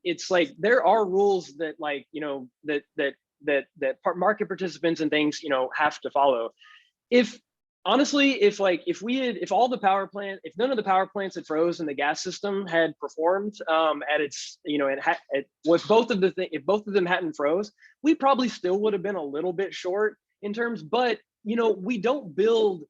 it's like there are rules that like that market participants and things have to follow. If honestly, if none of the power plants had froze and the gas system had performed at its, if both of them hadn't froze, we probably still would have been a little bit short in terms, but we don't build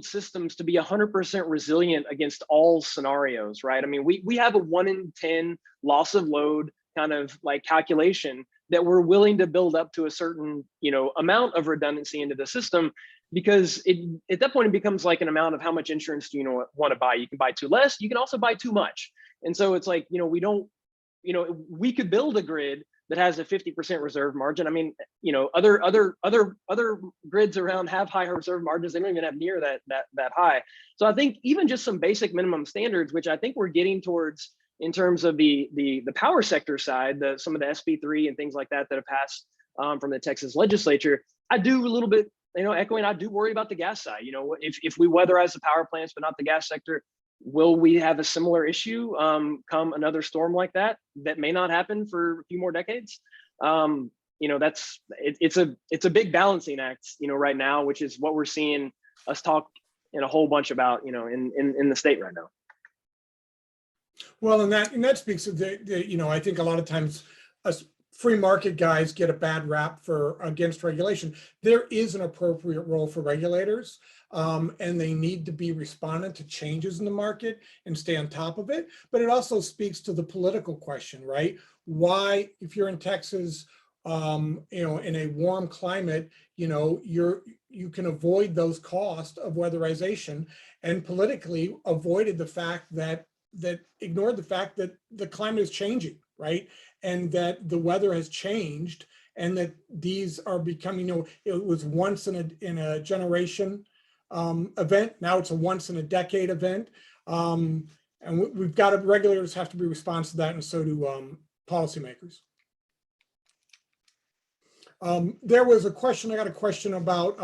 systems to be 100% resilient against all scenarios, right? I mean, we have a 1 in 10 loss of load kind of like calculation that we're willing to build up to a certain, amount of redundancy into the system, because at that point it becomes like an amount of how much insurance do you want to buy. You can buy too less, you can also buy too much. And so it's like, we could build a grid that has a 50% reserve margin. I mean, other grids around have higher reserve margins. They don't even have near that high. So I think even just some basic minimum standards, which I think we're getting towards in terms of the power sector side, some of the SB3 and things like that have passed from the Texas legislature. I do a little bit, echoing, I do worry about the gas side. If we weatherize the power plants but not the gas sector, will we have a similar issue come another storm like that may not happen for a few more decades? It's a big balancing act, right now, which is what we're seeing us talk in a whole bunch about, in the state right now. Well, and that speaks of I think a lot of times us free market guys get a bad rap against regulation. There is an appropriate role for regulators, and they need to be responding to changes in the market and stay on top of it. But it also speaks to the political question, right? Why, if you're in Texas, in a warm climate, you can avoid those costs of weatherization, and politically avoided the fact that ignored the fact that the climate is changing, right? And that the weather has changed, and that these are becoming, it was once in a generation event. Now it's a once in a decade event. And we've got regulators have to be responsive to that, and so do policymakers. There was a question, I got a question about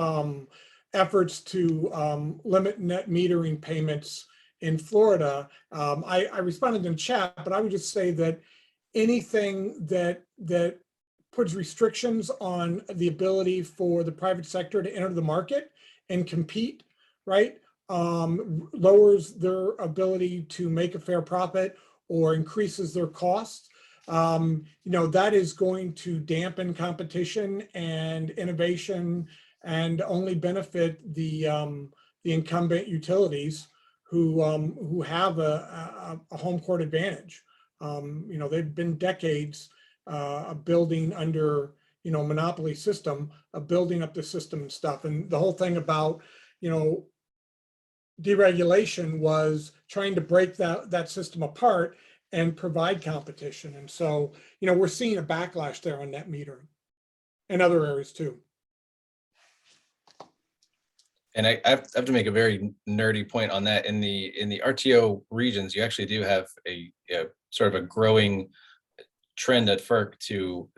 efforts to limit net metering payments in Florida. I responded in chat, but I would just say that anything that puts restrictions on the ability for the private sector to enter the market and compete, right, lowers their ability to make a fair profit or increases their costs, that is going to dampen competition and innovation and only benefit the incumbent utilities who have a home court advantage. They've been decades of building under, monopoly system of building up the system and stuff. And the whole thing about, deregulation was trying to break that system apart and provide competition. And so, we're seeing a backlash there on net metering and other areas too. And I have to make a very nerdy point on that. In the RTO regions, you actually do have a sort of a growing trend at FERC to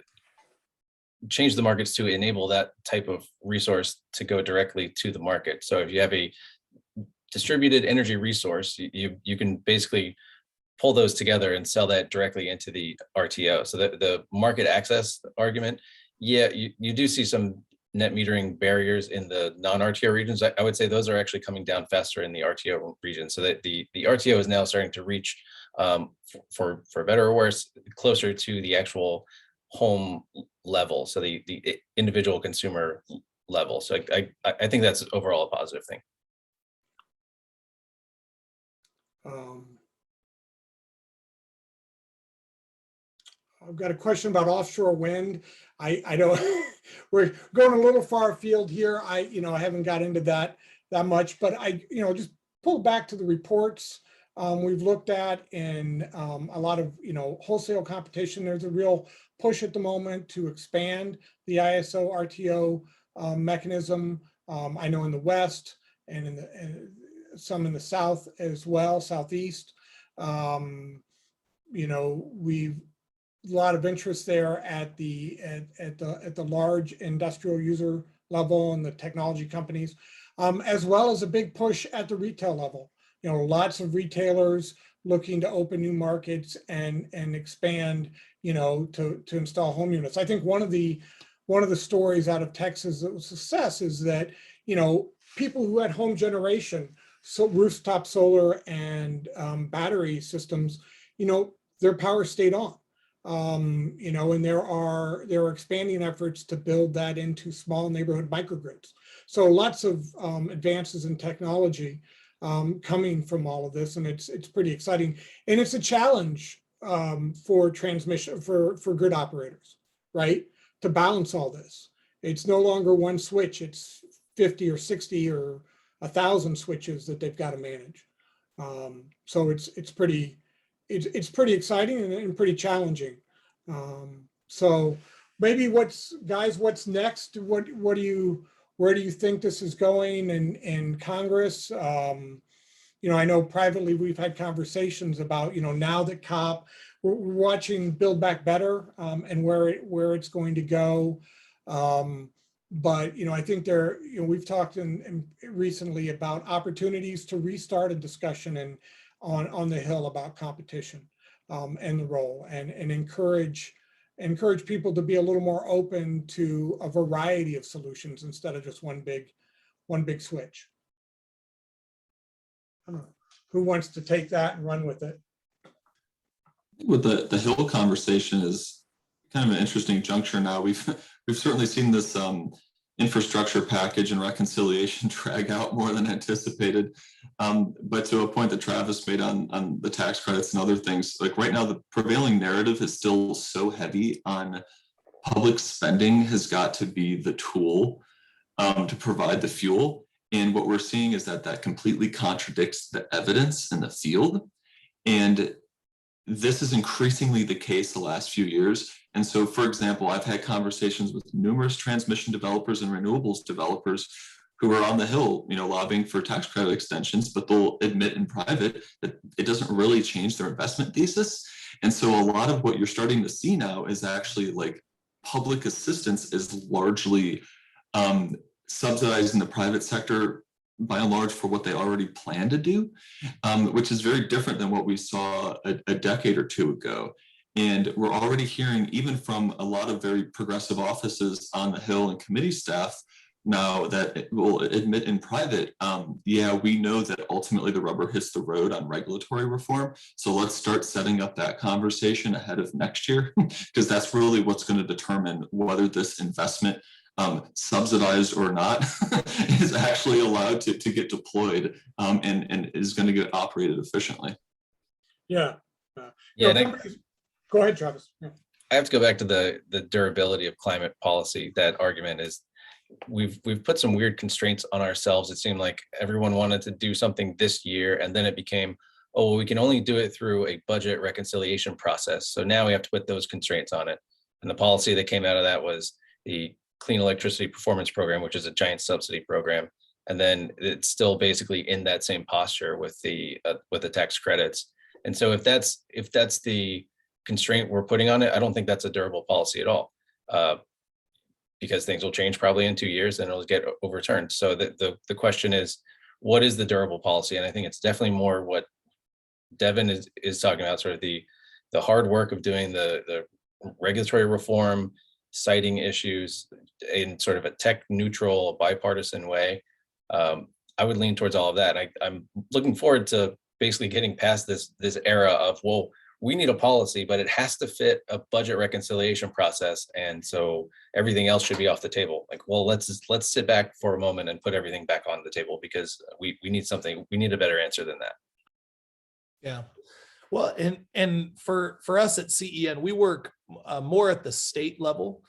change the markets to enable that type of resource to go directly to the market. So if you have a distributed energy resource, you can basically pull those together and sell that directly into the RTO. So the market access argument, yeah, you do see some net metering barriers in the non-RTO regions. I would say those are actually coming down faster in the RTO region, so that the RTO is now starting to reach, for better or worse, closer to the actual home level, so the individual consumer level. So I think that's overall a positive thing. I've got a question about offshore wind. I don't, we're going a little far afield here. I haven't got into that much, but just pull back to the reports we've looked at in a lot of, wholesale competition. There's a real push at the moment to expand the ISO RTO mechanism. I know in the West and some in the south as well, southeast. You know, we've a lot of interest there at the large industrial user level and the technology companies, as well as a big push at the retail level. You know, lots of retailers looking to open new markets and expand, you know, to install home units. I think one of the stories out of Texas that was success is that, you know, people who had home generation, so rooftop solar and battery systems, you know, their power stayed on. You know, and there are expanding efforts to build that into small neighborhood microgrids. So lots of advances in technology coming from all of this, and it's pretty exciting. And it's a challenge for transmission for grid operators, right? To balance all this. It's no longer one switch, it's 50 or 60 or 1,000 switches that they've got to manage. So it's pretty exciting and pretty challenging. So maybe what's next? Where do you think this is going in Congress? You know, I know privately we've had conversations about, you know, now that we're watching Build Back Better and where it's going to go. But, you know, I think you know, we've talked recently about opportunities to restart a discussion on the Hill about competition and the role, and encourage people to be a little more open to a variety of solutions instead of just one big switch. I don't know. Who wants to take that and run with it? With the Hill conversation is kind of an interesting juncture now. We've certainly seen this infrastructure package and reconciliation drag out more than anticipated. But to a point that Travis made on the tax credits and other things, like right now, the prevailing narrative is still so heavy on public spending has got to be the tool to provide the fuel. And what we're seeing is that completely contradicts the evidence in the field. And this is increasingly the case the last few years. And so, for example, I've had conversations with numerous transmission developers and renewables developers who are on the Hill, you know, lobbying for tax credit extensions, but they'll admit in private that it doesn't really change their investment thesis. And so a lot of what you're starting to see now is actually like public assistance is largely subsidizing the private sector by and large for what they already plan to do, which is very different than what we saw a decade or two ago. And we're already hearing, even from a lot of very progressive offices on the Hill and committee staff now, that it will admit in private, yeah, we know that ultimately the rubber hits the road on regulatory reform. So let's start setting up that conversation ahead of next year, because that's really what's going to determine whether this investment, subsidized or not, is actually allowed to get deployed and is going to get operated efficiently. Yeah. Yeah. Go ahead, Travis. Yeah. I have to go back to the durability of climate policy. That argument is we've put some weird constraints on ourselves. It seemed like everyone wanted to do something this year, and then it became, oh, well, we can only do it through a budget reconciliation process. So now we have to put those constraints on it. And the policy that came out of that was the Clean Electricity Performance Program, which is a giant subsidy program. And then it's still basically in that same posture with the tax credits. And so if that's the constraint we're putting on it, I don't think that's a durable policy at all, because things will change probably in 2 years and it'll get overturned. So the question is, what is the durable policy? And I think it's definitely more what Devin is talking about, sort of the hard work of doing the regulatory reform, citing issues in sort of a tech neutral, bipartisan way. I would lean towards all of that. I'm looking forward to basically getting past this era of, well, we need a policy, but it has to fit a budget reconciliation process. And so everything else should be off the table. Like, well, let's sit back for a moment and put everything back on the table, because we need something, we need a better answer than that. Yeah. Well, and for us at CEN, we work more at the state level.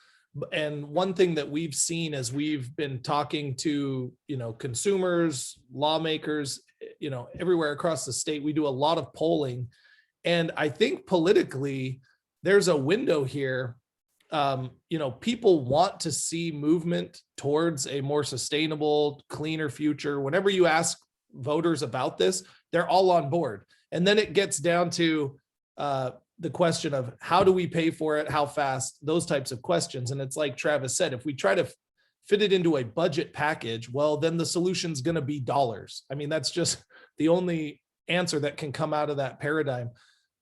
And one thing that we've seen as we've been talking to, consumers, lawmakers, everywhere across the state, we do a lot of polling. And I think politically, there's a window here. People want to see movement towards a more sustainable, cleaner future. Whenever you ask voters about this, they're all on board. And then it gets down to the question of how do we pay for it, how fast, those types of questions. And it's like Travis said, if we try to fit it into a budget package, well, then the solution's going to be dollars. I mean, that's just the only answer that can come out of that paradigm.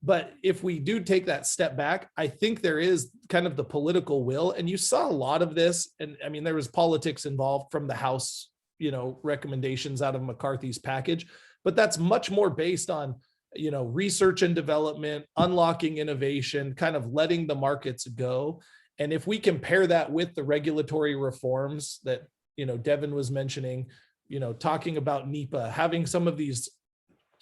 But if we do take that step back, I think there is kind of the political will. And you saw a lot of this. And I mean, there was politics involved from the House, recommendations out of McCarthy's package, but that's much more based on, research and development, unlocking innovation, kind of letting the markets go. And if we compare that with the regulatory reforms that, Devin was mentioning, talking about NEPA, having some of these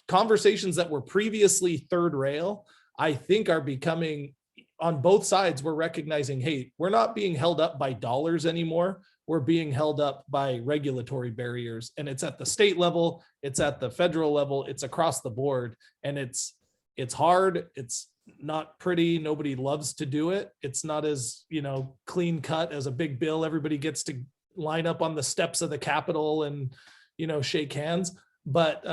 conversations that were previously third rail, I think are becoming, on both sides, we're recognizing, hey, we're not being held up by dollars anymore. We're being held up by regulatory barriers. And it's at the state level, it's at the federal level, it's across the board. And it's hard, it's not pretty, nobody loves to do it. It's not as, clean cut as a big bill. Everybody gets to line up on the steps of the Capitol and, shake hands. But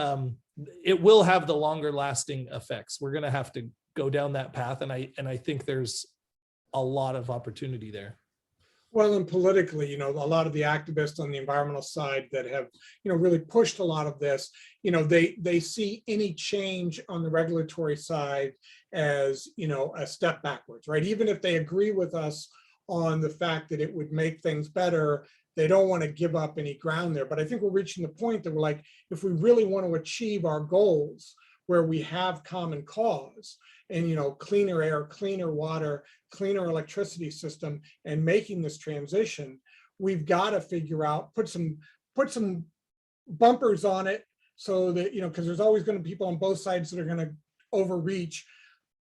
it will have the longer lasting effects. We're going to have to go down that path. And I think there's a lot of opportunity there. Well, and politically, a lot of the activists on the environmental side that have, really pushed a lot of this, they see any change on the regulatory side as, a step backwards, right? Even if they agree with us on the fact that it would make things better, they don't want to give up any ground there. But I think we're reaching the point that we're like, if we really want to achieve our goals where we have common cause and, cleaner air, cleaner water, cleaner electricity system, and making this transition, we've got to figure out, put some bumpers on it so that, because there's always going to be people on both sides that are going to overreach,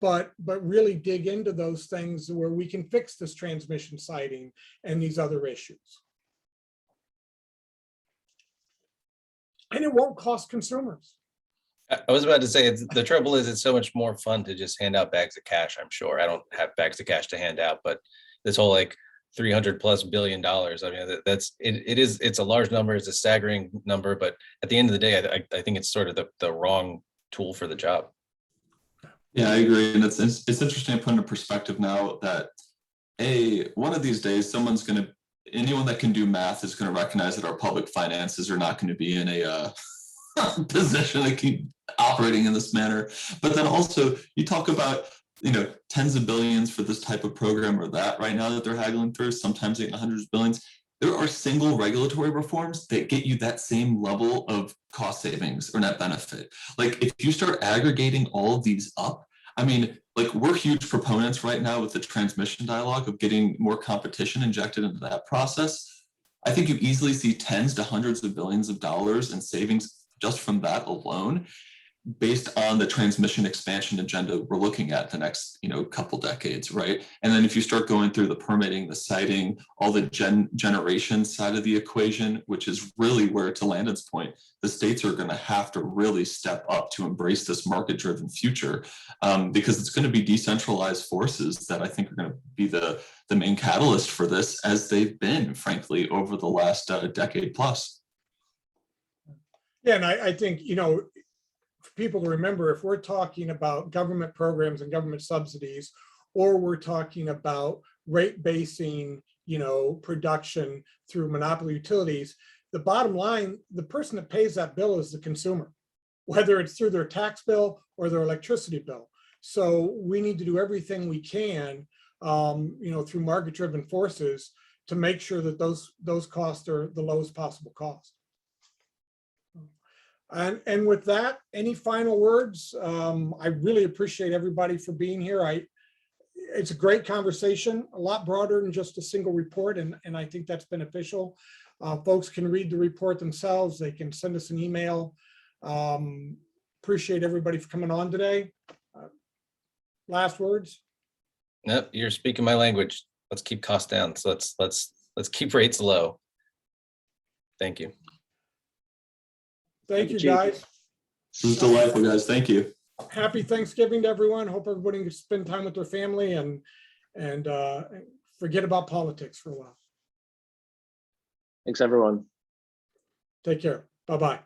but really dig into those things where we can fix this transmission siting and these other issues. And it won't cost consumers. I was about to say, the trouble is it's so much more fun to just hand out bags of cash. I'm sure I don't have bags of cash to hand out, but this whole like $300+ billion. I mean, it's a large number. It's a staggering number, but at the end of the day, I think it's sort of the wrong tool for the job. Yeah, I agree. And it's interesting to put into perspective now that one of these days, anyone that can do math is going to recognize that our public finances are not going to be in a position to keep operating in this manner. But then also you talk about, tens of billions for this type of program or that right now that they're haggling through, sometimes in hundreds of billions. There are single regulatory reforms that get you that same level of cost savings or net benefit. Like if you start aggregating all of these up, I mean, like we're huge proponents right now with the transmission dialogue of getting more competition injected into that process. I think you easily see tens to hundreds of billions of dollars in savings just from that alone, based on the transmission expansion agenda we're looking at the next, couple decades, right? And then if you start going through the permitting, the siting, all the generation side of the equation, which is really where, to Landon's point, the states are going to have to really step up to embrace this market-driven future, because it's going to be decentralized forces that I think are going to be the main catalyst for this, as they've been, frankly, over the last decade plus. Yeah, and I think, for people to remember, if we're talking about government programs and government subsidies, or we're talking about rate basing, production through monopoly utilities, the bottom line, the person that pays that bill is the consumer, whether it's through their tax bill or their electricity bill. So we need to do everything we can, through market-driven forces to make sure that those costs are the lowest possible cost. And with that, any final words? I really appreciate everybody for being here. It's a great conversation, a lot broader than just a single report, and I think that's beneficial. Folks can read the report themselves. They can send us an email. Appreciate everybody for coming on today. Last words? Nope, you're speaking my language. Let's keep costs down. So let's keep rates low. Thank you. Thank you, guys. This is delightful, guys. Thank you. Happy Thanksgiving to everyone. Hope everybody can spend time with their family and forget about politics for a while. Thanks, everyone. Take care. Bye-bye.